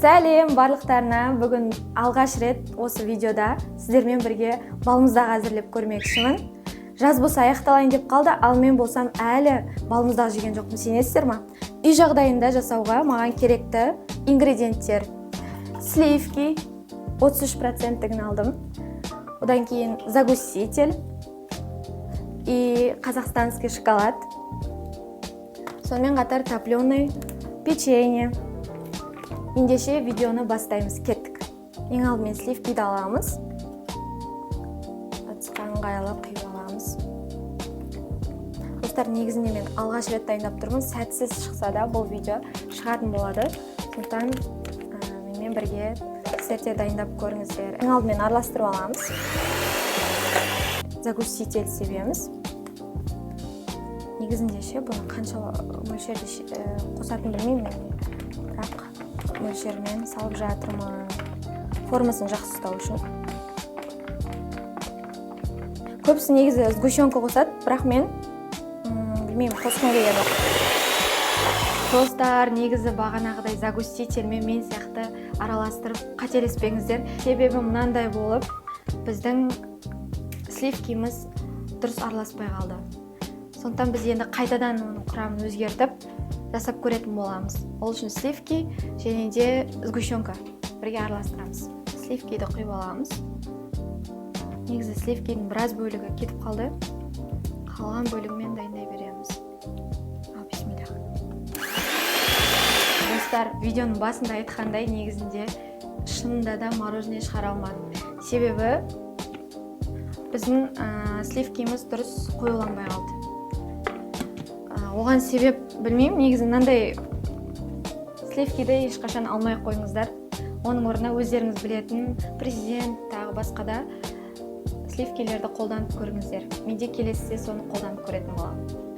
Сәлем барлықтарына. Бүгін алғаш рет осы видеода сіздермен бірге балмұздақ әзірлеп көрмекшімін. Жаз болса аяқталайын деп қалды, ал мен болсам әлі балмұздақ жеген жоқпын, сенесіздер ма? Үй жағдайында жасауға маған керекті ингредиенттер: сливки 33%-тігін алдым. Одан кейін загуститель и казахстанский шоколад. Сонымен қатар топленый печенье. Ендеше видеоны бастаймыз, кеттік. Ең алдымен сливкиді аламыз. Ыдысқа ыңғайлап құйып аламыз. Достар, негізінде мен алғаш рет дайындап тұрмын. Сәтсіз шықса да бұл видео шығатын болады. Сондықтан менімен бірге сіздер де дайындап көріңіздер. Ең алдымен араластырып аламыз. Загуститель себеміз. Негізінде бұны қанша мөлшерде қосатын білмеймін, бірақ мөлшермен салып жатырмын, формасын жақсы ұстау үшін. Көбісі негізі сгущенка қосады, бірақ мен білмеймін, қосқым келген жоқ. Достар, негізі бағанағыдай загустительмен мен сияқты араластырып қателеспеңіздер. Себебі мынандай болып, біздің сливкиміз дұрыс араласпай қалды. Сондықтан біз енді қайтадан оның құрамын өзгертіп жасап көретін боламыз. Ол үшін сливки және де сгущенка бірге араластырамыз. Сливкиді құйып аламыз. Негізі сливкидің біраз бөлігі кетіп қалды. Қалған бөлігімен дайындай береміз. Бисмилlah. Достар, видеоның басында айтқандай, негізінде шынында да мороженое шығара алмадым. Себебі біздің сливкиміз дұрыс қоюланбай қалды. Оған себеп білмеймін, негізі мынандай сливкиді ешқашан алмай қойыңыздар. Оның орнына өздеріңіз білетін президент тағы басқада сливкилерді қолданып көріңіздер. Менде келесіде соны қолданып көретін боламын.